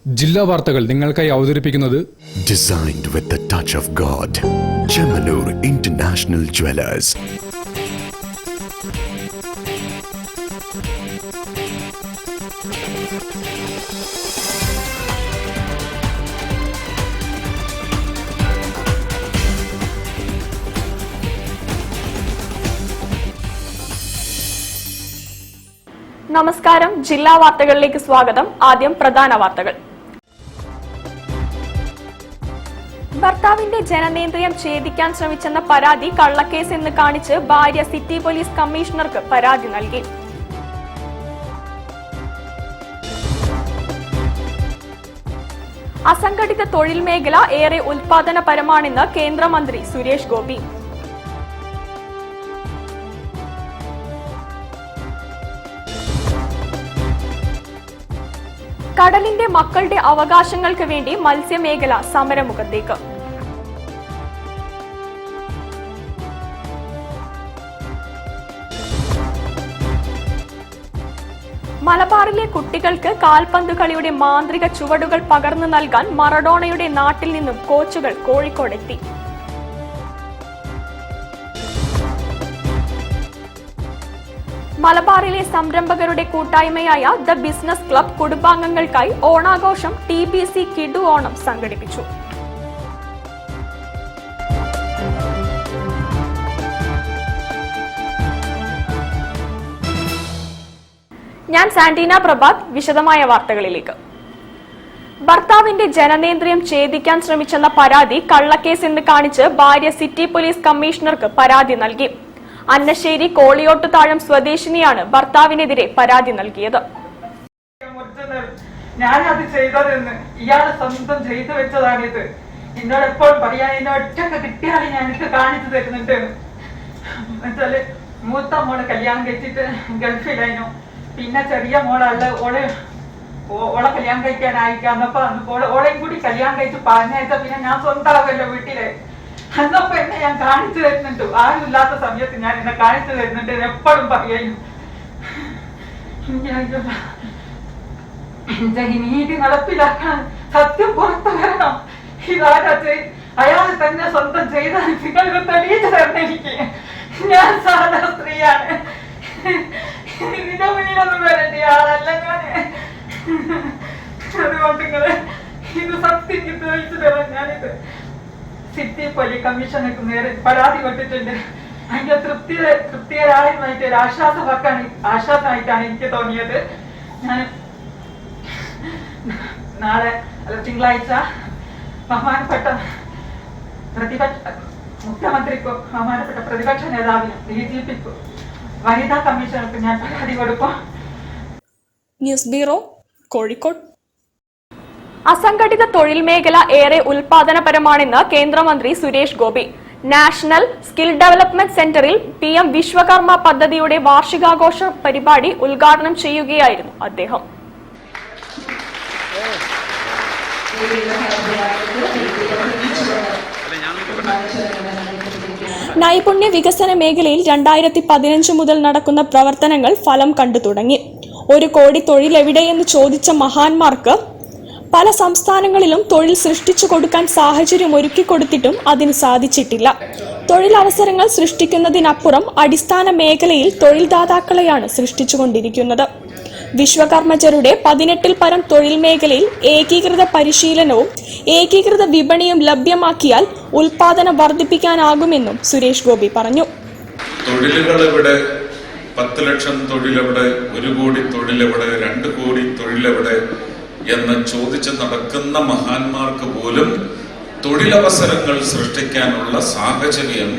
ജില്ലാ വാർത്തകൾ നിങ്ങൾക്കായി അവതരിപ്പിക്കുന്നത് Designed with the touch of God. Chemanur International Jewelers. നമസ്കാരം. ജില്ലാ വാർത്തകളിലേക്ക് സ്വാഗതം. ആദ്യം പ്രധാന വാർത്തകൾ. ഭർത്താവിന്റെ ജനനേന്ദ്രിയം ഛേദിക്കാൻ ശ്രമിച്ചെന്ന പരാതി കള്ളക്കേസ് എന്ന് കാണിച്ച് ഭാര്യ സിറ്റി പോലീസ് കമ്മീഷണർക്ക് പരാതി നൽകി. അസംഘടിത തൊഴിൽ മേഖല ഏറെ ഉൽപാദനപരമാണെന്ന് കേന്ദ്രമന്ത്രി സുരേഷ് ഗോപി. കടലിന്റെ മക്കളുടെ അവകാശങ്ങൾക്ക് വേണ്ടി മത്സ്യമേഖല സമരമുഖത്തേക്ക്. മലബാറിലെ കുട്ടികൾക്ക് കാൽപന്ത് കളിയുടെ മാന്ത്രിക ചുവടുകൾ പകർന്നു നൽകാൻ മറഡോണയുടെ നാട്ടിൽ നിന്നും കോച്ചുകൾ കോഴിക്കോടെത്തി. മലബാറിലെ സംരംഭകരുടെ കൂട്ടായ്മയായ ദ ബിസിനസ് ക്ലബ് കുടുംബാംഗങ്ങൾക്കായി ഓണാഘോഷം TBC കിഡു ഓണം സംഘടിപ്പിച്ചു. ഞാൻ സാന്റീന പ്രഭാത്. വിശദമായ വാർത്തകളിലേക്ക്. ഭർത്താവിന്റെ ജനനേന്ദ്രിയം ഛേദിക്കാൻ ശ്രമിച്ചെന്ന പരാതി കള്ളക്കേസ് എന്ന് കാണിച്ച് ഭാര്യ സിറ്റി പോലീസ് കമ്മീഷണർക്ക് പരാതി നൽകി. അന്നശ്ശേരി കോളിയോട്ടുതാഴം സ്വദേശിനിയാണ് ഭർത്താവിനെതിരെ പരാതി നൽകിയത്. ഞാനത് ചെയ്തതെന്ന് ഇയാള് സ്വന്തം ചെയ്തു വെച്ചതാണിത്. എന്നോട് എപ്പോഴും പറയാൻ എന്നെ ഒറ്റക്ക് കിട്ടിയാൽ ഞാൻ എനിക്ക് കാണിച്ചു തരുന്നുണ്ട്. എന്നുവെച്ചാല് മൂത്ത മോള് കല്യാണം കഴിച്ചിട്ട് ഗൾഫിലായിരുന്നു. പിന്നെ ചെറിയ മോളല്ല ഓളെ കല്യാണം കഴിക്കാനായിക്കാന്നപ്പോ ഓളെയും കൂടി കല്യാണം കഴിച്ച് പറഞ്ഞയച്ച പിന്നെ ഞാൻ സ്വന്തമാവല്ലോ വീട്ടില്. അന്നപ്പോ എന്നെ ഞാൻ കാണിച്ചു തരുന്നുണ്ട്. ആരും ഇല്ലാത്ത സമയത്ത് ഞാൻ എന്നെ കാണിച്ചു തരുന്നുണ്ട്. എപ്പോഴും പറയുന്നു നീതി നടപ്പിലാക്കാൻ സത്യം പുറത്തു വരണം. ഇതാരാ അയാൾ തന്നെ സ്വന്തം ചെയ്ത നിങ്ങൾക്ക് തെളിയിച്ചു തരണം. എനിക്ക് ഞാൻ സാധാ സ്ത്രീയാണ്. ഇതിന്റെ മുന്നിലൊന്നും വരേണ്ട ആളല്ല ഞാന്. അതുകൊണ്ട് നിങ്ങള് ഇത് സത്യം തെളിയിച്ചു തരാം. ഞാനിത് സിറ്റി പോലീസ് കമ്മീഷണർക്ക് നേരെ പരാതി കൊടുത്തിട്ടുണ്ട്. അതിന്റെ തൃപ്തികരമായിട്ട് ഒരു ആശ്വാസമായിട്ടാണ് എനിക്ക് തോന്നിയത്. ഞാൻ നാളെ തിങ്കളാഴ്ച ബഹുമാനപ്പെട്ട മുഖ്യമന്ത്രിക്കും ബഹുമാനപ്പെട്ട പ്രതിപക്ഷ നേതാവിനും DGPക്കും വനിതാ കമ്മീഷണർക്ക് ഞാൻ പരാതി കൊടുക്കും. News bureau, Kozhikode. അസംഘടിത തൊഴിൽ മേഖല ഏറെ ഉൽപാദനപരമാണെന്ന് കേന്ദ്രമന്ത്രി Suresh Gopi. National skill development സെന്ററിൽ PM വിശ്വകർമ്മ പദ്ധതിയുടെ വാർഷികാഘോഷ പരിപാടി ഉദ്ഘാടനം ചെയ്യുകയായിരുന്നു അദ്ദേഹം. നൈപുണ്യ വികസന മേഖലയിൽ 2015 മുതൽ നടക്കുന്ന പ്രവർത്തനങ്ങൾ ഫലം കണ്ടു തുടങ്ങി. 1 കോടി തൊഴിലെവിടെയെന്ന് ചോദിച്ച മഹാന്മാർക്ക് പല സംസ്ഥാനങ്ങളിലും തൊഴിൽ സൃഷ്ടിച്ചു കൊടുക്കാൻ സാഹചര്യം ഒരുക്കിക്കൊടുത്തിട്ടും അതിന് സാധിച്ചിട്ടില്ല. തൊഴിലവസരങ്ങൾ സൃഷ്ടിക്കുന്നതിനപ്പുറം അടിസ്ഥാന മേഖലയിൽ തൊഴിൽദാതാക്കളെയാണ് സൃഷ്ടിച്ചുകൊണ്ടിരിക്കുന്നത്. വിശ്വകർമ്മജരുടെ 18ൽ പരം തൊഴിൽ മേഖലയിൽ ഏകീകൃത പരിശീലനവും ഏകീകൃത വിപണിയും ലഭ്യമാക്കിയാൽ ഉൽപാദനം വർദ്ധിപ്പിക്കാനാകുമെന്നും സുരേഷ് ഗോപി പറഞ്ഞു. തൊഴിലുകൾ എവിടെ, 10 ലക്ഷം തൊഴിലെവിടെ, 1 കോടി തൊഴിലെവിടെ, 2 കോടി തൊഴിലെവിടെ എന്ന് ചോദിച്ച് നടക്കുന്ന മഹാന്മാർക്ക് പോലും തൊഴിലവസരങ്ങൾ സൃഷ്ടിക്കാനുള്ള സാഹചര്യം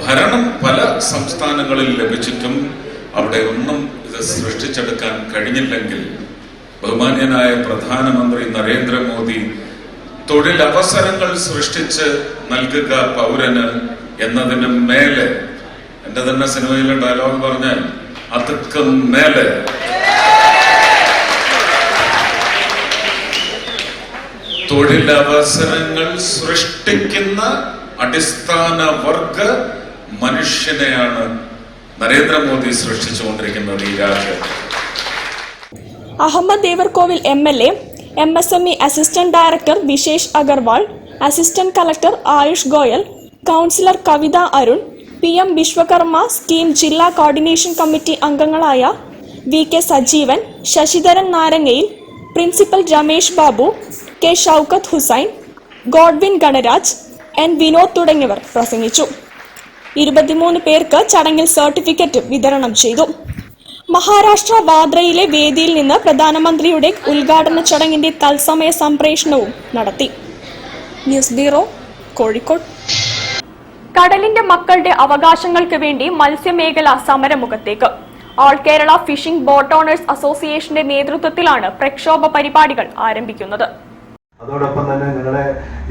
ഭരണം പല സംസ്ഥാനങ്ങളിൽ ലഭിച്ചിട്ടും അവിടെ ഒന്നും ഇത് സൃഷ്ടിച്ചെടുക്കാൻ കഴിഞ്ഞില്ലെങ്കിൽ ബഹുമാന്യനായ പ്രധാനമന്ത്രി നരേന്ദ്രമോദി തൊഴിലവസരങ്ങൾ സൃഷ്ടിച്ച് നൽകുക പൗരന് എന്നതിന് മേലെ, എന്റെ തന്നെ സിനിമയിലെ ഡയലോഗ് പറഞ്ഞാൽ അതുക്കും മേലെ തൊഴിലവസരങ്ങൾ സൃഷ്ടിക്കുന്ന അടിസ്ഥാന വർഗ മനുഷ്യനെയാണ് നരേന്ദ്രമോദി സൃഷ്ടിച്ചുകൊണ്ടിരിക്കുന്നത് ഈ രാജ്യം. Ahmed Devarkovil MLA, MSME assistant director വിശേഷ് Agarwal, assistant collector Ayush Goyal, councillor കവിത അരുൺ, PM വിശ്വകർമ്മ സ്കീം ജില്ലാ കോർഡിനേഷൻ കമ്മിറ്റി അംഗങ്ങളായ VK Sajeevan, Sasidharan നാരങ്ങയിൽ, principal Ramesh Babu, K Shoukath Hussain, Godwin ഗണരാജ്, N Vinod തുടങ്ങിയവർ പ്രസംഗിച്ചു. 23 പേർക്ക് ചടങ്ങിൽ സർട്ടിഫിക്കറ്റ് വിതരണം ചെയ്തു. മഹാരാഷ്ട്ര വാദ്രയിലെ വേദിയിൽ നിന്ന് പ്രധാനമന്ത്രിയുടെ ഉദ്ഘാടന ചടങ്ങിന്റെ തത്സമയ സംപ്രേഷണവും നടത്തി. News bureau, Kozhikode. കടലിന്റെ മക്കളുടെ അവകാശങ്ങൾക്ക് വേണ്ടി മത്സ്യമേഖല സമരമുഖത്തേക്ക്. All Kerala fishing boat owners അസോസിയേഷന്റെ നേതൃത്വത്തിലാണ് പ്രക്ഷോഭ പരിപാടികൾ ആരംഭിക്കുന്നത്. അതോടൊപ്പം തന്നെ നിങ്ങളെ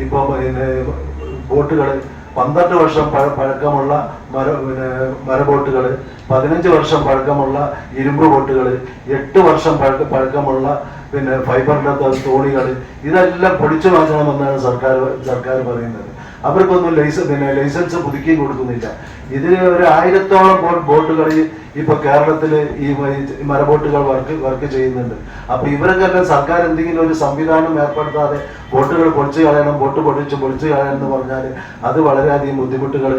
ഇപ്പൊ ബോട്ടുകൾ 12 വർഷം പഴക്കമുള്ള മരബോട്ടുകൾ, 15 വർഷം പഴക്കമുള്ള ഇരുമ്പ് ബോട്ടുകൾ, 8 വർഷം പഴക്കമുള്ള ഫൈബറിന്റെ തോണികൾ, ഇതെല്ലാം പൊടിച്ചു മാറ്റണമെന്നാണ് സർക്കാർ പറയുന്നത്. അവർക്കൊന്നും ലൈസൻസ് പുതുക്കി കൊടുക്കുന്നില്ല. ഇതിന് ഒരു 1000-ഓളം ബോട്ടുകൾ ഇപ്പൊ കേരളത്തില് ഈ മരബോട്ടുകൾ വർക്ക് ചെയ്യുന്നുണ്ട്. അപ്പൊ ഇവരൊക്കെല്ലാം സർക്കാർ എന്തെങ്കിലും ഒരു സംവിധാനം ഏർപ്പെടുത്താതെ ബോട്ടുകൾ പൊളിച്ചു കളയണം, ബോട്ട് പൊളിച്ചു കളയണം എന്ന് പറഞ്ഞാൽ അത് വളരെയധികം ബുദ്ധിമുട്ടുകൾ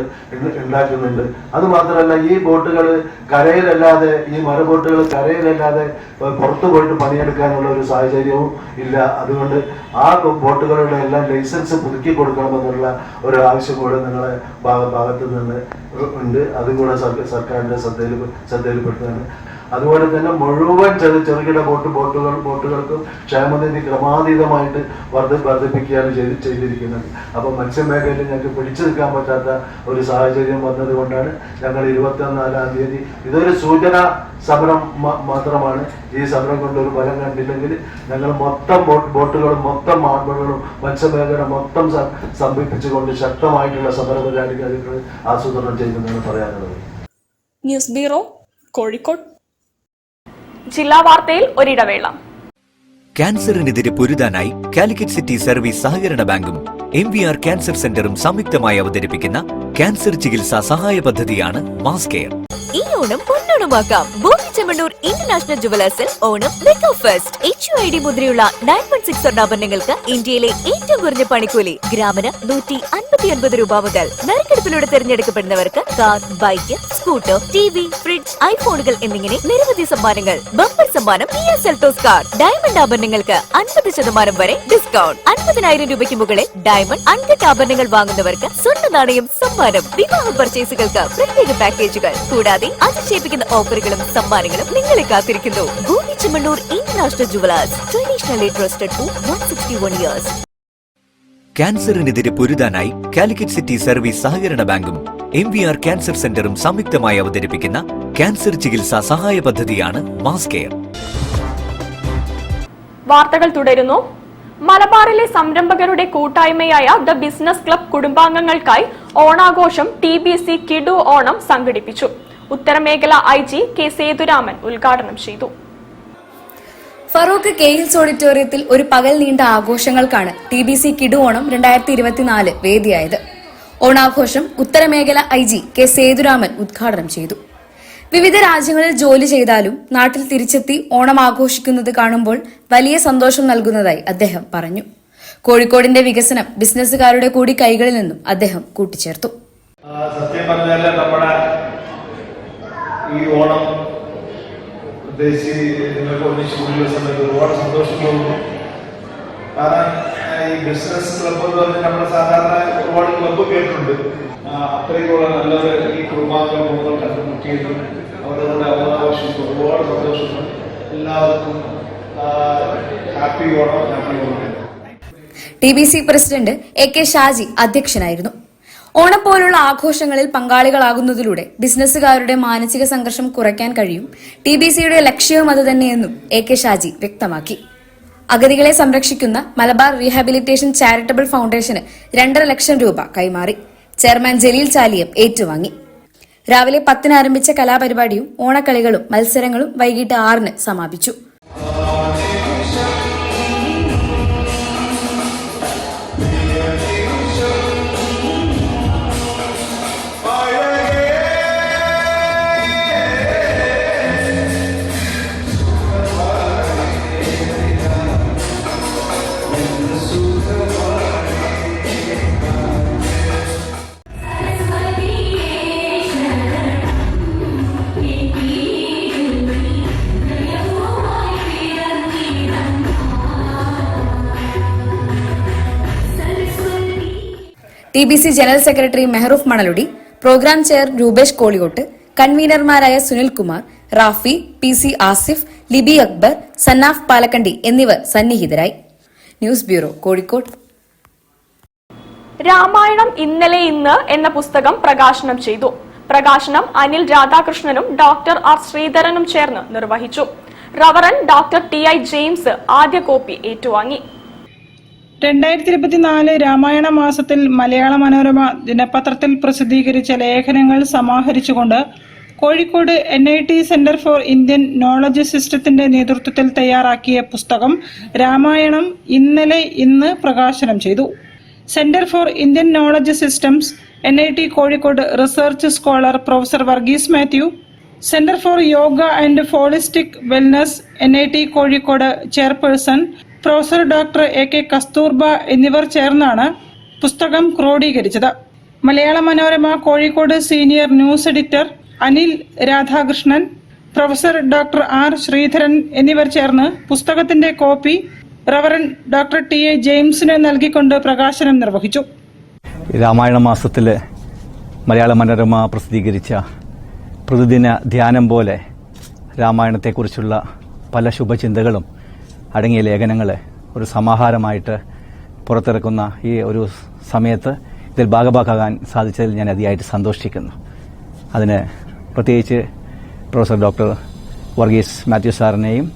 ഉണ്ടാക്കുന്നുണ്ട്. അത് മാത്രമല്ല, ഈ ബോട്ടുകൾ കരയിലല്ലാതെ, ഈ മരബോട്ടുകൾ കരയിലല്ലാതെ പുറത്തു പോയിട്ട് പണിയെടുക്കാനുള്ള ഒരു സാഹചര്യവും ഇല്ല. അതുകൊണ്ട് ആ ബോട്ടുകളുടെ എല്ലാം ലൈസൻസ് പുതുക്കി കൊടുക്കണമെന്നുള്ള ഒരു ആവശ്യം കൂടെ നിങ്ങളെ ഭാഗത്ത് നിന്ന് ഉണ്ട്. അതും കൂടെ സർക്കാരിന്റെ ശ്രദ്ധയിൽപ്പെടുത്തുകയാണ്. അതുപോലെ തന്നെ മുഴുവൻ ചെറുകിട ബോട്ടുകൾക്കും ക്ഷേമനിധി ക്രമാതീതമായിട്ട് വർദ്ധിപ്പിക്കുകയാണ് ചെയ്തിരിക്കുന്നത്. അപ്പൊ മത്സ്യമേഖലയിൽ ഞങ്ങൾക്ക് പിടിച്ചു നിൽക്കാൻ പറ്റാത്ത ഒരു സാഹചര്യം വന്നത് കൊണ്ടാണ് ഞങ്ങൾ 24-ാം തീയതി, ഇതൊരു സൂചന സമരം മാത്രമാണ്. ഈ സമരം കൊണ്ട് ഒരു ഫലം കണ്ടില്ലെങ്കിൽ ഞങ്ങൾ മൊത്തം ബോട്ടുകളും മൊത്തം ഹാർബറുകളും മത്സ്യമേഖല മൊത്തം സംഭവിപ്പിച്ചുകൊണ്ട് ശക്തമായിട്ടുള്ള സമര പരിപാടികൾ ആസൂത്രണം ചെയ്യുന്നതാണ് പറയാനുള്ളത്. News bureau, Kozhikode. ജില്ലാ വാർത്തയിൽ ഒരിടവേള. ക്യാൻസറിനെതിരെ പൊരുതാനായി കാലിക്കറ്റ് സിറ്റി സർവീസ് സഹകരണ ബാങ്കും MVR ക്യാൻസർ സെന്ററും സംയുക്തമായി അവതരിപ്പിക്കുന്ന ക്യാൻസർ ചികിത്സാ സഹായ പദ്ധതിയാണ് മാസ് കെയർ. ഈ ഓണം പൊന്നോണമാക്കാം. ബോബി ചെമ്മണ്ണൂർ ഇന്റർനാഷണൽ ജുവലേഴ്സിൽ ഓണം മെഗാ ഫെസ്റ്റ്. HUID മുദ്രയുള്ള 916 സ്വർണ്ണാഭരണങ്ങൾക്ക് ഇന്ത്യയിലെ ഏറ്റവും കുറഞ്ഞ പണിക്കൂലി ഗ്രാമിന് 159 രൂപ മുതൽ. നറുക്കെടുപ്പിലൂടെ തിരഞ്ഞെടുക്കപ്പെടുന്നവർക്ക് car, bike, scooter, TV, fridge, ഐഫോണുകൾ എന്നിങ്ങനെ നിരവധി സമ്മാനങ്ങൾ. ബമ്പർ സമ്മാനം Kia Seltos കാർ. ഡയമണ്ട് ആഭരണങ്ങൾക്ക് 50% വരെ ഡിസ്കൗണ്ട്. 50,000 രൂപയ്ക്ക് മുകളിൽ ഡയമണ്ട് അൺകട്ട് ആഭരണങ്ങൾ വാങ്ങുന്നവർക്ക് സ്വർണ്ണ നാണയം സമ്മാനം. വിവാഹ പർച്ചേസുകൾക്ക് പ്രത്യേക പാക്കേജുകൾ. കൂടാതെ അതിശയിപ്പിക്കുന്ന ഓഫറുകളും സമ്മാനങ്ങളും നിങ്ങളെ കാത്തിരിക്കുന്നു. Boby Chemmanur international jewellers, traditionally trusted for 161 years. ക്യാൻസറിനെതിരെ പൊരുതാനായി കാലിക്കറ്റ് സിറ്റി സർവീസ് സഹകരണ ബാങ്കും MVR ക്യാൻസർ സെന്ററും സംയുക്തമായി അവതരിപ്പിക്കുന്ന ക്യാൻസർ ചികിത്സാ സഹായ പദ്ധതിയാണ് മാസ് കെയർ. വാർത്തകൾ തുടരുന്നു. മലബാറിലെ സംരംഭകരുടെ കൂട്ടായ്മയായ ദ ബിസിനസ് ക്ലബ് കുടുംബാംഗങ്ങൾക്കായി ഓണാഘോഷം TBC കിഡു ഓണം സംഘടിപ്പിച്ചു. ഉത്തരമേഖല IG K സേതുരാമൻ ഉദ്ഘാടനം ചെയ്തു. ഫറൂഖ് KS ഓഡിറ്റോറിയത്തിൽ ഒരു പകൽ നീണ്ട ആഘോഷങ്ങൾക്കാണ് TBC കിഡു ഓണം 2024 വേദിയായത്. ഓണാഘോഷം ഉത്തരമേഖല IG K സേതുരാമൻ ഉദ്ഘാടനം ചെയ്തു. വിവിധ രാജ്യങ്ങളിൽ ജോലി ചെയ്താലും നാട്ടിൽ തിരിച്ചെത്തി ഓണം ആഘോഷിക്കുന്നത് കാണുമ്പോൾ വലിയ സന്തോഷം നൽകുന്നതായി അദ്ദേഹം പറഞ്ഞു. കോഴിക്കോടിന്റെ വികസനം ബിസിനസ്സുകാരുടെ കൂടി കൈകളിൽ നിന്നും അദ്ദേഹം കൂട്ടിച്ചേർത്തു. സത്യം പറഞ്ഞാൽ നമ്മുടെ ഈ ഓണം ഉദ്ദേശിച്ച് നിങ്ങൾക്ക് ഒന്നിച്ച് കൂടുന്ന സമയത്ത് ഒരുപാട് സന്തോഷം തോന്നുന്നു. കാരണം ഈ ബിസിനസ് ക്ലബ്ബ് എന്ന് പറഞ്ഞാൽ നമ്മൾ സാധാരണ ഒരുപാട് ക്ലബ്ബ് കേട്ടിട്ടുണ്ട്. അത്രയ്ക്കുള്ള നല്ലൊരു ഈ കുടുംബാംഗങ്ങൾ കണ്ടുമുട്ടിയതും അവരുടെ ഓണാഘോഷിച്ചു ഒരുപാട് സന്തോഷമുണ്ട്. എല്ലാവർക്കും happy Onam, happy Onam. TBC president AK Shaji അധ്യക്ഷനായിരുന്നു. ഓണം പോലുള്ള ആഘോഷങ്ങളിൽ പങ്കാളികളാകുന്നതിലൂടെ ബിസിനസ്സുകാരുടെ മാനസിക സംഘർഷം കുറയ്ക്കാൻ കഴിയും. TBCയുടെ ലക്ഷ്യവും അതുതന്നെയെന്നും AK ഷാജി വ്യക്തമാക്കി. അഗതികളെ സംരക്ഷിക്കുന്ന മലബാർ റീഹാബിലിറ്റേഷൻ ചാരിറ്റബിൾ ഫൗണ്ടേഷന് 2.5 ലക്ഷം രൂപ കൈമാറി. ചെയർമാൻ ജലീൽ ചാലിയം ഏറ്റുവാങ്ങി. രാവിലെ 10 ആരംഭിച്ച കലാപരിപാടിയും ഓണക്കളികളും മത്സരങ്ങളും വൈകിട്ട് 6 സമാപിച്ചു. TBC general secretary Mehroof Manaludi, programme chair Rupesh Koliyot, കൺവീനർമാരായ സുനിൽകുമാർ, റാഫി, PC ആസിഫ്, ലിബി അക്ബർ, സന്നാഫ് പാലക്കണ്ടി എന്നിവർ സന്നിഹിതരായി. News bureau, Kozhikode. രാമായണം ഇന്നലെ ഇന്ന് എന്ന പുസ്തകം പ്രകാശനം ചെയ്തു. പ്രകാശനം അനിൽ രാധാകൃഷ്ണനും ഡോക്ടർ R ശ്രീധരനും ചേർന്ന് നിർവഹിച്ചു. റവറൻ ഡോക്ടർ TI ജെയിംസ് ആദ്യ കോപ്പി ഏറ്റുവാങ്ങി. 2024 രാമായണ മാസത്തിൽ മലയാള മനോരമ ദിനപത്രത്തിൽ പ്രസിദ്ധീകരിച്ച ലേഖനങ്ങൾ സമാഹരിച്ചുകൊണ്ട് Kozhikode NIT centre for Indian knowledge സിസ്റ്റത്തിന്റെ നേതൃത്വത്തിൽ തയ്യാറാക്കിയ പുസ്തകം രാമായണം ഇന്നലെ ഇന്ന് പ്രകാശനം ചെയ്തു. Centre for Indian knowledge systems NIT Kozhikode research scholar professor Varghese Mathew, centre for yoga and holistic wellness NIT Kozhikode chairperson professor doctor AK Kasturba എന്നിവർ ചേർന്നാണ് പുസ്തകം ക്രോഡീകരിച്ചത്. Malayala Manorama Kozhikode senior news editor Anil Radhakrishnan, professor doctor R Sreedharan എന്നിവർ ചേർന്ന് പുസ്തകത്തിന്റെ കോപ്പി റവറൻ ഡോക്ടർ TI ജെയിംസിന് നൽകിക്കൊണ്ട് പ്രകാശനം നിർവഹിച്ചു. രാമായണ മാസത്തിൽ മലയാള മനോരമ പ്രസിദ്ധീകരിച്ച പ്രതിദിന ധ്യാനം പോലെ രാമായണത്തെക്കുറിച്ചുള്ള പല ശുഭചിന്തകളും അടങ്ങിയ ലേഖനങ്ങൾ ഒരു സമാഹാരമായിട്ട് പുറത്തിറക്കുന്ന ഈ ഒരു സമയത്ത് ഇതിൽ ഭാഗഭാക്കാകാൻ സാധിച്ചതിൽ ഞാൻ അതിയായിട്ട് സന്തോഷിക്കുന്നു. അതിന് പ്രത്യേകിച്ച് പ്രൊഫസർ ഡോക്ടർ വർഗീസ് മാത്യു സാറിനെയും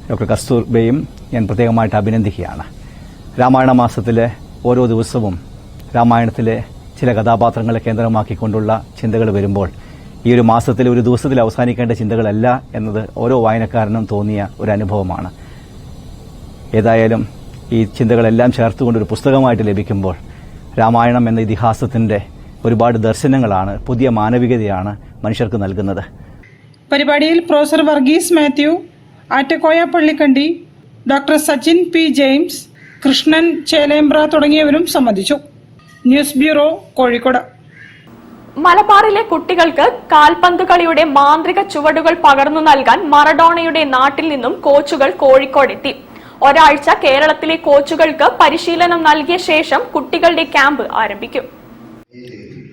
ഡോക്ടർ കസ്തൂർബയും ഞാൻ പ്രത്യേകമായിട്ട് അഭിനന്ദിക്കുകയാണ്. രാമായണ മാസത്തിലെ ഓരോ ദിവസവും രാമായണത്തിലെ ചില കഥാപാത്രങ്ങളെ കേന്ദ്രമാക്കിക്കൊണ്ടുള്ള ചിന്തകൾ വരുമ്പോൾ ഈ ഒരു മാസത്തിൽ ഒരു ദിവസത്തിൽ അവസാനിക്കേണ്ട ചിന്തകളല്ല എന്നത് ഓരോ വായനക്കാരനും തോന്നിയ ഒരു അനുഭവമാണ്. ഏതായാലും ഈ ചിന്തകളെല്ലാം ചേർത്തുകൊണ്ടൊരു പുസ്തകമായിട്ട് ലഭിക്കുമ്പോൾ രാമായണം എന്ന ഇതിഹാസത്തിന്റെ ഒരുപാട് ദർശനങ്ങളാണ്, പുതിയ മാനവികതയാണ് മനുഷ്യർക്ക് നൽകുന്നത്. പരിപാടിയിൽ professor Varghese Mathew, Attakoya Pallikandi, doctor Sachin P James, Krishnan Chelembra തുടങ്ങിയവരും സംബന്ധിച്ചു. News bureau, Kozhikode. മലബാറിലെ കുട്ടികൾക്ക് കാൽപന്ത് കളിയുടെ മാന്ത്രിക ചുവടുകൾ പകർന്നു നൽകാൻ മറഡോണയുടെ നാട്ടിൽ നിന്നും കോച്ചുകൾ കോഴിക്കോടെത്തി. ഒരാഴ്ച കേരളത്തിലെ കോച്ചുകൾക്ക് പരിശീലനം നൽകിയ ശേഷം കുട്ടികളുടെ ക്യാമ്പ് ആരംഭിക്കും.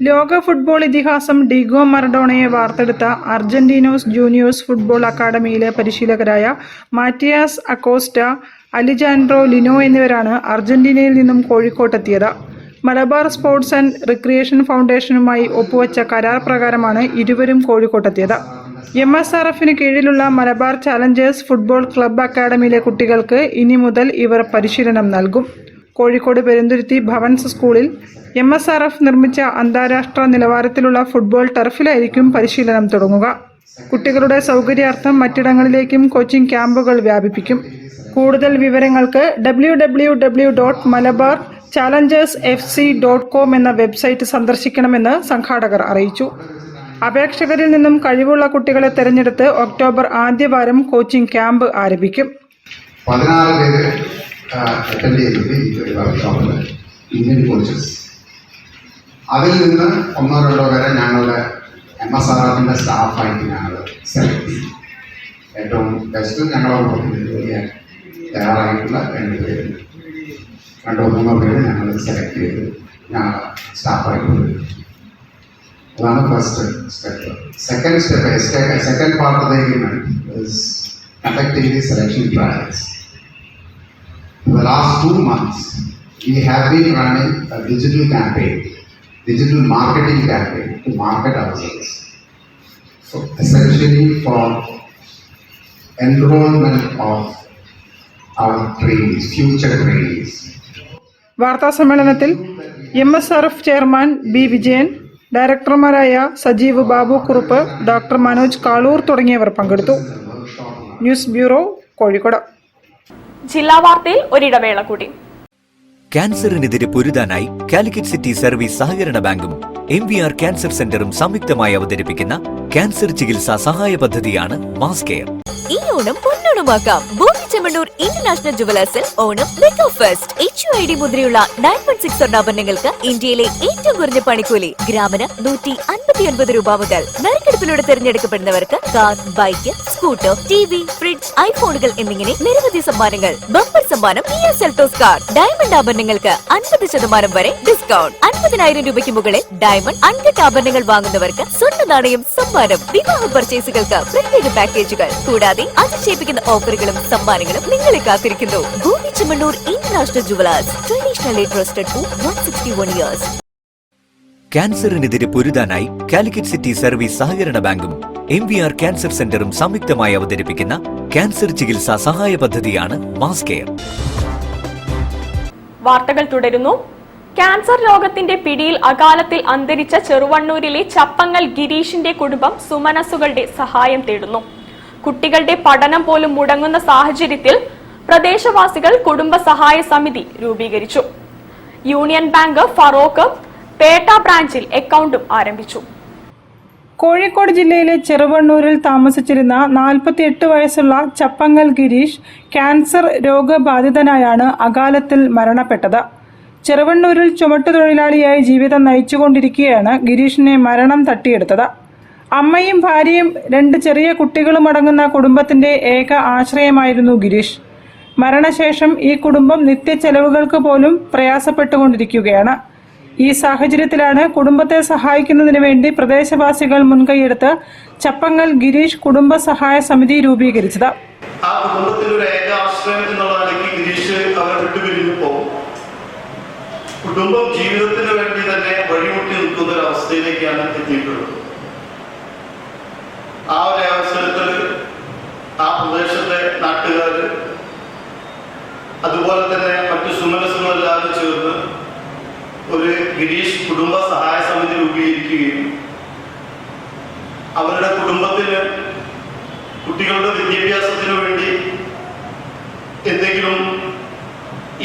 ലോക ഫുട്ബോൾ ഇതിഹാസം ഡീഗോ മറഡോണയെ വാർത്തെടുത്ത അർജന്റീനോസ് ജൂനിയേഴ്സ് ഫുട്ബോൾ അക്കാദമിയിലെ പരിശീലകരായ മാറ്റിയാസ് അക്കോസ്റ്റ, അലിജാൻഡ്രോ ലിനോ എന്നിവരാണ് അർജന്റീനയിൽ നിന്നും കോഴിക്കോട്ടെത്തിയത്. മലബാർ സ്പോർട്സ് ആൻഡ് റിക്രിയേഷൻ ഫൗണ്ടേഷനുമായി ഒപ്പുവച്ച കരാർ പ്രകാരമാണ് ഇരുവരും കോഴിക്കോട്ടെത്തിയത്. MSRFന് കീഴിലുള്ള മലബാർ ചാലഞ്ചേഴ്സ് ഫുട്ബോൾ ക്ലബ്ബ് അക്കാദമിയിലെ കുട്ടികൾക്ക് ഇനി മുതൽ ഇവർ പരിശീലനം നൽകും. കോഴിക്കോട് പെരുന്തുരുത്തി ഭവൻസ് സ്കൂളിൽ MSRF നിർമ്മിച്ച അന്താരാഷ്ട്ര നിലവാരത്തിലുള്ള ഫുട്ബോൾ ടർഫിലായിരിക്കും പരിശീലനം തുടങ്ങുക. കുട്ടികളുടെ സൗകര്യാർത്ഥം മറ്റിടങ്ങളിലേക്കും കോച്ചിംഗ് ക്യാമ്പുകൾ വ്യാപിപ്പിക്കും. കൂടുതൽ വിവരങ്ങൾക്ക് www.malabarchallengersfc.com എന്ന വെബ്സൈറ്റ് സന്ദർശിക്കണമെന്ന് സംഘാടകർ അറിയിച്ചു. അപേക്ഷകരിൽ നിന്നും കഴിവുള്ള കുട്ടികളെ തെരഞ്ഞെടുത്ത് ഒക്ടോബർ ആദ്യവാരം കോച്ചിംഗ് ക്യാമ്പ് ആരംഭിക്കും. 16 പേര് അറ്റൻഡ് ചെയ്തിട്ടുണ്ട് ഈ വർക്ക്ഷോപ്പിൽ, ഇന്ത്യൻ കോച്ചസ്. അതിൽ നിന്ന് 1-2 പേരെ ഞങ്ങളുടെ MSRFന്റെ സ്റ്റാഫായിട്ട് ഞങ്ങൾ സെലക്ട് ചെയ്തു. ഏറ്റവും ബെസ്റ്റ് ഞങ്ങളോട് ജോലിയാൻ തയ്യാറായിട്ടുള്ള 2 പേര്, 2-3 പേര് ഞങ്ങൾ സെലക്ട് ചെയ്ത് ഞങ്ങൾ സ്റ്റാഫായിട്ട്. അതാണ് first step. Second step, second part of the agreement is conducting the selection trials. For the last 2 months, we have been running a digital campaign, digital marketing campaign to market ourselves. So essentially for enrollment of our trainees, future trainees. വാർത്താ സമ്മേളനത്തിൽ MSRF chairman B Vijayan, ഡയറക്ടർമാരായ Sajeev Babu Kurup, doctor Manoj Kalur തുടങ്ങിയവർ പങ്കെടുത്തു. News bureau, Kozhikode. ജില്ലാ വാർത്തയിൽ ഒരിടവേള കൂടി. ക്യാൻസറിനെതിരെ പൊരുതാനായി കാലിക്കറ്റ് സിറ്റി സർവീസ് സഹകരണ ബാങ്കും MVR ക്യാൻസർ സെന്ററും സംയുക്തമായി അവതരിപ്പിക്കുന്ന ക്യാൻസർ ചികിത്സാ സഹായ പദ്ധതിയാണ് മാസ് കെയർ. ഈ ഓണം പൊന്നോണമാക്കാം. ബോബി ചെമ്മണ്ണൂർ ഇന്റർനാഷണൽ ജുവലേഴ്സിൽ ഓണം മെഗാ ഫെസ്റ്റ്. HUID മുദ്രയുള്ള 916 സ്വർണ്ണാഭരണങ്ങൾക്ക് ഇന്ത്യയിലെ ഏറ്റവും കുറഞ്ഞ പണിക്കൂലി. ഗ്രാമിന് 159 രൂപ മുതൽ. നറുക്കെടുപ്പിലൂടെ തിരഞ്ഞെടുക്കപ്പെടുന്നവർക്ക് car, bike, scooter, TV, fridge, ഐഫോണുകൾ എന്നിങ്ങനെ നിരവധി സമ്മാനങ്ങൾ. ബമ്പർ സമ്മാനം Kia Seltos കാർ. ഡയമണ്ട് ആഭരണങ്ങൾക്ക് 50% വരെ ഡിസ്കൗണ്ട്. 50,000 രൂപയ്ക്ക് മുകളിൽ ഡയമണ്ട് അൺകട്ട് ആഭരണങ്ങൾ വാങ്ങുന്നവർക്ക് സ്വർണ്ണ നാണയം സമ്മാനം. വിവാഹ പർച്ചേസുകൾക്ക് പ്രത്യേക പാക്കേജുകൾ കൂടാതെ അതിശയിപ്പിക്കുന്ന ഓഫറുകളും സമ്മാനങ്ങളും നിങ്ങളെ കാത്തിരിക്കുന്നു. Boby Chemmanur international jewellers, traditionally trusted for 161 years. ക്യാൻസറിനെതിരെ പൊരുതാനായി കാലിക്കറ്റ് സിറ്റി സർവീസ് സഹകരണ ബാങ്കും MVR ക്യാൻസർ സെന്ററും സംയുക്തമായി അവതരിപ്പിക്കുന്ന ക്യാൻസർ ചികിത്സാ സഹായ പദ്ധതിയാണ് മാസ് കെയർ. വാർത്തകൾ തുടരുന്നു. ക്യാൻസർ രോഗത്തിന്റെ പിടിയിൽ അകാലത്തിൽ അന്തരിച്ച ചെറുവണ്ണൂരിലെ ചപ്പങ്ങൽ ഗിരീഷിന്റെ കുടുംബം സുമനസ്സുകളുടെ സഹായം തേടുന്നു. കുട്ടികളുടെ പഠനം പോലും മുടങ്ങുന്ന സാഹചര്യത്തിൽ പ്രദേശവാസികൾ കുടുംബ സഹായ സമിതി രൂപീകരിച്ചു. യൂണിയൻ ബാങ്ക് ഫറോക്ക് പേട്ട ബ്രാഞ്ചിൽ അക്കൗണ്ടും ആരംഭിച്ചു. കോഴിക്കോട് ജില്ലയിലെ ചെറുവണ്ണൂരിൽ താമസിച്ചിരുന്ന 48 വയസ്സുള്ള ചപ്പങ്ങൽ ഗിരീഷ് ക്യാൻസർ രോഗബാധിതനായാണ് അകാലത്തിൽ മരണപ്പെട്ടത്. ചെറുവണ്ണൂരിൽ ചുമട്ടുതൊഴിലാളിയായി ജീവിതം നയിച്ചുകൊണ്ടിരിക്കുകയാണ് ഗിരീഷിനെ മരണം തട്ടിയെടുത്തത്. അമ്മയും ഭാര്യയും 2 ചെറിയ കുട്ടികളും അടങ്ങുന്ന കുടുംബത്തിന്റെ ഏക ആശ്രയമായിരുന്നു ഗിരീഷ്. മരണശേഷം ഈ കുടുംബം നിത്യച്ചെലവുകൾക്ക് പോലും പ്രയാസപ്പെട്ടുകൊണ്ടിരിക്കുകയാണ്. ഈ സാഹചര്യത്തിലാണ് കുടുംബത്തെ സഹായിക്കുന്നതിന് വേണ്ടി പ്രദേശവാസികൾ മുൻകൈയെടുത്ത് ചപ്പങ്ങൽ ഗിരീഷ് കുടുംബ സഹായ സമിതി രൂപീകരിച്ചത്. ആ കുടുംബത്തിന്റെ ഒരു ഏക ആശ്രയം എന്നുള്ള നിലയ്ക്ക് ഗിരീഷ് അവരെ വിട്ടുപിരിഞ്ഞപ്പോൾ കുടുംബം ജീവിതത്തിന് വേണ്ടി തന്നെ വഴിമുട്ടി നിൽക്കുന്ന ഒരു അവസ്ഥയിലേക്കാണ് എത്തിയിട്ടുള്ളത്. ആ ഒരു അവസരത്തിൽ ആ പ്രദേശത്തെ നാട്ടുകാർ അതുപോലെ തന്നെ മറ്റു സുമനസ്സുകളെല്ലാവരും ചേർന്ന് ഒരു ഗിരീഷ് കുടുംബ സഹായ സമിതി രൂപീകരിക്കുകയും അവരുടെ കുടുംബത്തിന് കുട്ടികളുടെ വിദ്യാഭ്യാസത്തിന് വേണ്ടി എന്തെങ്കിലും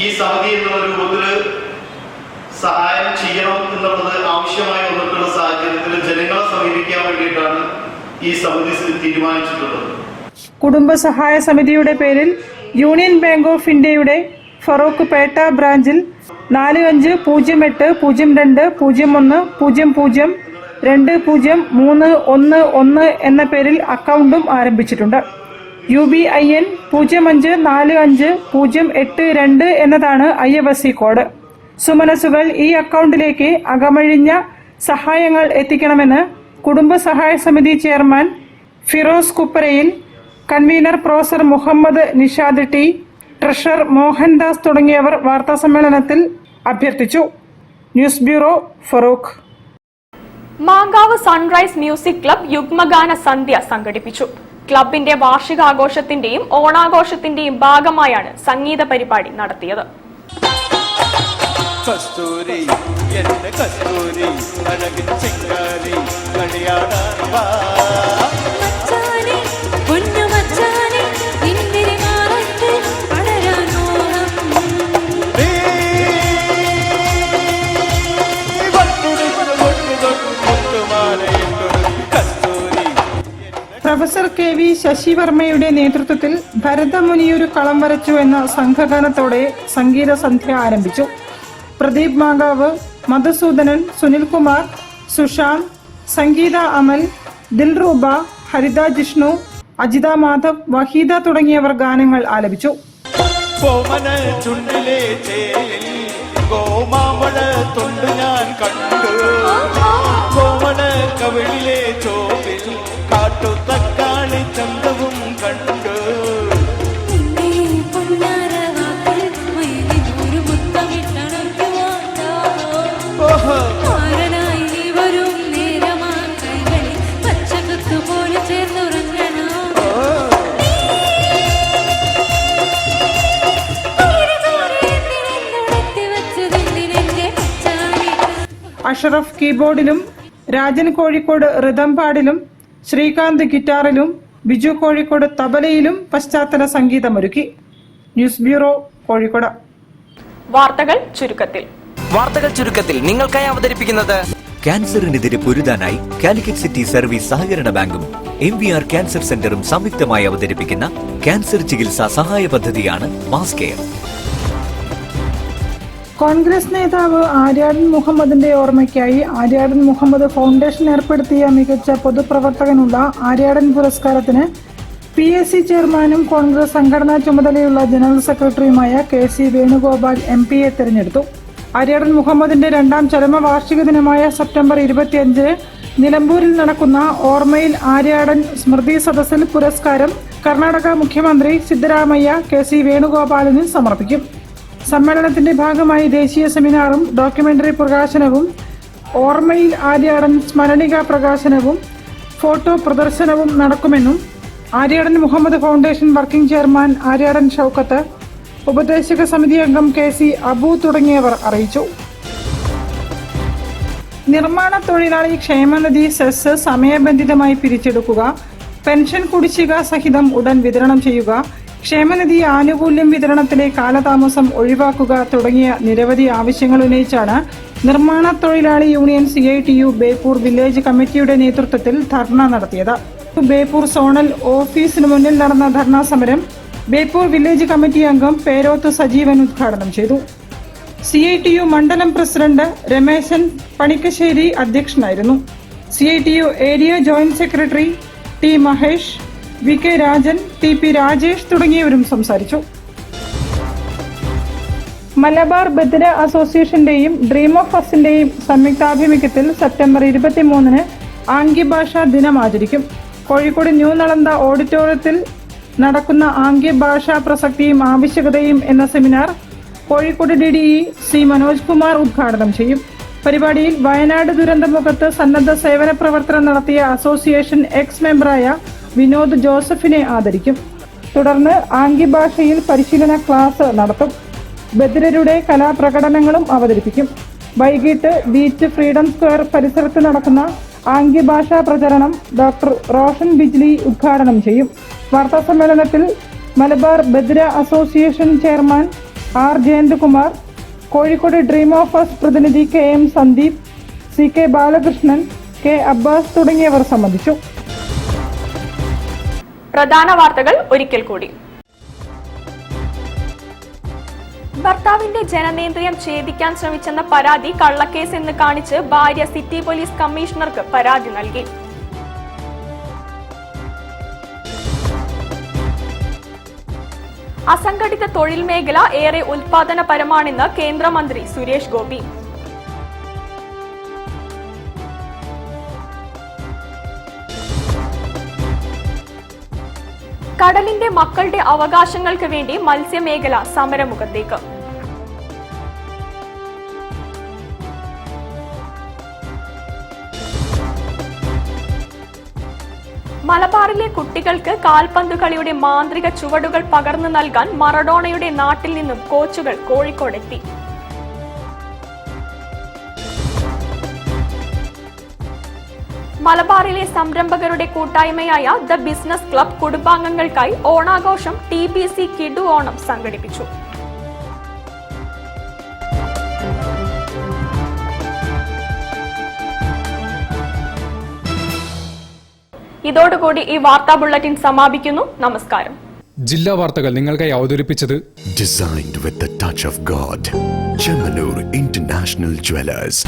ഈ സമിതി എന്നുള്ള രൂപത്തിൽ സഹായം ചെയ്യണം എന്നുള്ളത് ആവശ്യമായി വന്നിട്ടുള്ള സാഹചര്യത്തിൽ ജനങ്ങളെ സമീപിക്കാൻ വേണ്ടിയിട്ടാണ് ഈ സമിതി തീരുമാനിച്ചിട്ടുള്ളത്. കുടുംബ സഹായ സമിതിയുടെ പേരിൽ യൂണിയൻ ബാങ്ക് ഓഫ് ഇന്ത്യയുടെ ഫറോക്ക് പേട്ട ബ്രാഞ്ചിൽ 4501002031 എന്ന പേരിൽ അക്കൗണ്ടും ആരംഭിച്ചിട്ടുണ്ട്. UBIN 054582 എന്നതാണ് IFSC കോഡ്. സുമനസ്സുകൾ ഈ അക്കൗണ്ടിലേക്ക് അകമഴിഞ്ഞ സഹായങ്ങൾ എത്തിക്കണമെന്ന് കുടുംബ സഹായ സമിതി chairman Firoz Kupparayil, convener professor Muhammad Nishad T, treasurer Mohandas തുടങ്ങിയവർ വാർത്താസമ്മേളനത്തിൽ അഭ്യർത്ഥിച്ചു. News bureau, Feroke. Mankavu sunrise music club യുഗ്മഗാന സന്ധ്യ സംഘടിപ്പിച്ചു. ക്ലബിന്റെ വാർഷികാഘോഷത്തിന്റെയും ഓണാഘോഷത്തിന്റെയും ഭാഗമായാണ് സംഗീത പരിപാടി നടത്തിയത്. കസ്തൂരി എന്റെ കസ്തൂരി അഴകിൻ ചിങ്കാരി കളിയാടാൻ വാ മച്ചാനെ പൊന്നു മച്ചാനെ ഇന്ദിര മാറത്ത് അടരാനോളം നീ കസ്തൂരി. പ്രൊഫസർ KV ശശിവർമ്മയുടെ നേതൃത്വത്തിൽ ഭരതമുനിയൊരു കളം വരച്ചു എന്ന സംഘഗാനത്തോടെ സംഗീത സന്ധ്യ ആരംഭിച്ചു. പ്രദീപ് മാങ്കാവ്, മധുസൂദനൻ, സുനിൽകുമാർ, സുശാന്ത്, സംഗീത അമൽ, ദിൽറൂബ, ഹരിത ജിഷ്ണു, അജിത മാധവ്, വഹീദ തുടങ്ങിയവർ ഗാനങ്ങൾ ആലപിച്ചു. കോമന ചുണ്ടിലെ ചേലിൽ ഗോമാമഴ തൊണ്ട് ഞാൻ കണ്ടു, കോമന കവിളിലെ ചോപ്പിൽ കാട്ടു തക്കാളി ചന്തവും കണ്ടു. അഷറഫ് കീബോർഡിലും, രാജൻ കോഴിക്കോട് റിതം പാടിലും, ശ്രീകാന്ത് ഗിറ്റാറിലും, ബിജു കോഴിക്കോട് തബലയിലും പശ്ചാത്തല സംഗീതമൊരുക്കി. News bureau, Kozhikode. വാർത്തകൾ ചുരുക്കത്തിൽ നിങ്ങൾക്കായി അവതരിപ്പിക്കുന്നത് ക്യാൻസറിനെതിരെ പൊരുതാനായി കാലിക്കറ്റ് സിറ്റി സർവീസ് സഹകരണ ബാങ്കും MVR ക്യാൻസർ സെന്ററും സംയുക്തമായി അവതരിപ്പിക്കുന്ന ക്യാൻസർ ചികിത്സാ സഹായ പദ്ധതിയാണ് മാസ് കെയർ. കോൺഗ്രസ് നേതാവ് ആര്യാടൻ മുഹമ്മദിന്റെ ഓർമ്മയ്ക്കായി ആര്യാടൻ മുഹമ്മദ് ഫൗണ്ടേഷൻ ഏർപ്പെടുത്തിയ മികച്ച പൊതുപ്രവർത്തകനുള്ള ആര്യാടൻ പുരസ്കാരത്തിന് PSC ചെയർമാനും കോൺഗ്രസ് സംഘടനാ ചുമതലയുള്ള ജനറൽ സെക്രട്ടറിയുമായ KC വേണുഗോപാൽ MP-യെ തെരഞ്ഞെടുത്തു. ആര്യാടൻ മുഹമ്മദിന്റെ രണ്ടാം ചരമവാർഷിക ദിനമായ സെപ്റ്റംബർ 25 നിലമ്പൂരിൽ നടക്കുന്ന ഓർമ്മയിൽ ആര്യാടൻ സ്മൃതി സദസ്സിൽ പുരസ്കാരം കർണാടക മുഖ്യമന്ത്രി സിദ്ധരാമയ്യ KC വേണുഗോപാലിന് സമർപ്പിക്കും. സമ്മേളനത്തിന്റെ ഭാഗമായി ദേശീയ സെമിനാറും ഡോക്യുമെന്ററി പ്രകാശനവും ഓർമ്മയിൽ ആര്യാടൻ സ്മരണിക പ്രകാശനവും ഫോട്ടോ പ്രദർശനവും നടക്കുമെന്നും Aryadan Muhammad foundation working chairman Aryadan Shoukath, ഉപദേശക സമിതി അംഗം KC അബു തുടങ്ങിയവർ അറിയിച്ചു. നിർമ്മാണ തൊഴിലാളി ക്ഷേമനിധി സെസ് സമയബന്ധിതമായി പിരിച്ചെടുക്കുക, പെൻഷൻ കുടിശ്ശിക സഹിതം ഉടൻ വിതരണം ചെയ്യുക, ക്ഷേമനിധി ആനുകൂല്യം വിതരണത്തിലെ കാലതാമസം ഒഴിവാക്കുക തുടങ്ങിയ നിരവധി ആവശ്യങ്ങൾ ഉന്നയിച്ചാണ് നിർമ്മാണ തൊഴിലാളി യൂണിയൻ CITU ബേപ്പൂർ വില്ലേജ് കമ്മിറ്റിയുടെ നേതൃത്വത്തിൽ ധർണ നടത്തിയത്. ബേപ്പൂർ സോണൽ ഓഫീസിന് മുന്നിൽ നടന്ന ധർണാ സമരം ബേപ്പൂർ വില്ലേജ് കമ്മിറ്റി അംഗം പേരോത്ത് സജീവൻ ഉദ്ഘാടനം ചെയ്തു. CITU മണ്ഡലം പ്രസിഡന്റ് രമേശൻ പണിക്കശ്ശേരി അധ്യക്ഷനായിരുന്നു. CITU area joint secretary T Mahesh, VK Rajan, TP Rajesh തുടങ്ങിയവരും സംസാരിച്ചു. മലബാർ ബദിര അസോസിയേഷന്റെയും ഡ്രീം ഓഫ് അസിന്റെയും സംയുക്താഭിമുഖ്യത്തിൽ സെപ്റ്റംബർ 23 ആംഗ്യഭാഷാ ദിനം ആചരിക്കും. കോഴിക്കോട് ന്യൂ നളന്ദ ഓഡിറ്റോറിയത്തിൽ നടക്കുന്ന ആംഗ്യഭാഷാ പ്രസക്തിയും ആവശ്യകതയും എന്ന seminar Kozhikode DDE C Manoj Kumar ഉദ്ഘാടനം ചെയ്യും. പരിപാടിയിൽ വയനാട് ദുരന്തമുഖത്ത് സന്നദ്ധ സേവന പ്രവർത്തനം നടത്തിയ അസോസിയേഷൻ എക്സ് മെമ്പറായ വിനോദ് ജോസഫിനെ ആദരിക്കും. തുടർന്ന് ആംഗ്യഭാഷയിൽ പരിശീലന ക്ലാസ് നടത്തും. ബദിരരുടെ കലാപ്രകടനങ്ങളും അവതരിപ്പിക്കും. വൈകിട്ട് ബീച്ച് ഫ്രീഡം സ്ക്വയർ പരിസരത്ത് നടക്കുന്ന ആംഗ്യഭാഷാ പ്രചരണം ഡോക്ടർ റോഷൻ ബിജ്ലി ഉദ്ഘാടനം ചെയ്യും. വാർത്താ സമ്മേളനത്തിൽ Malabar Badira association chairman R Jayanthakumar, Kozhikode dream of us പ്രതിനിധി KM Sandeep, CK Balakrishnan, K Abbas തുടങ്ങിയവർ സംബന്ധിച്ചു. പ്രധാന വാർത്തകൾ ഒരിക്കൽ കൂടി. ഭർത്താവിന്റെ ജനനേന്ദ്രിയം ഛേദിക്കാൻ ശ്രമിച്ചെന്ന പരാതി കള്ളക്കേസ് എന്ന് കാണിച്ച് ഭാര്യ സിറ്റി പോലീസ് കമ്മീഷണർക്ക് പരാതി നൽകി. അസംഘടിത തൊഴിൽ മേഖല ഏറെ ഉൽപാദനപരമാണെന്ന് കേന്ദ്രമന്ത്രി സുരേഷ് ഗോപി. കടലിന്റെ മക്കളുടെ അവകാശങ്ങൾക്ക് വേണ്ടി മത്സ്യമേഖല സമരമുഖത്തേക്ക്. മലബാറിലെ കുട്ടികൾക്ക് കാൽപന്ത് കളിയുടെ മാന്ത്രിക ചുവടുകൾ പകർന്നു നൽകാൻ മറഡോണയുടെ നാട്ടിൽ നിന്നും കോച്ചുകൾ കോഴിക്കോടെത്തി. മലബാറിലെ സംരംഭകരുടെ കൂട്ടായ്മയായ ദ ബിസിനസ് ക്ലബ് കുടുംബാംഗങ്ങൾക്കായി ഓണാഘോഷം TBC കിഡു ഓണം സംഘടിപ്പിച്ചു. ഇതോടുകൂടി ഈ വാർത്താ ബുള്ളറ്റിൻ സമാപിക്കുന്നു. നമസ്കാരം. ജില്ലാ വാർത്തകൾ നിങ്ങൾക്കായി അവതരിപ്പിച്ചത് Designed with the touch of God. Chemanur International Jewelers.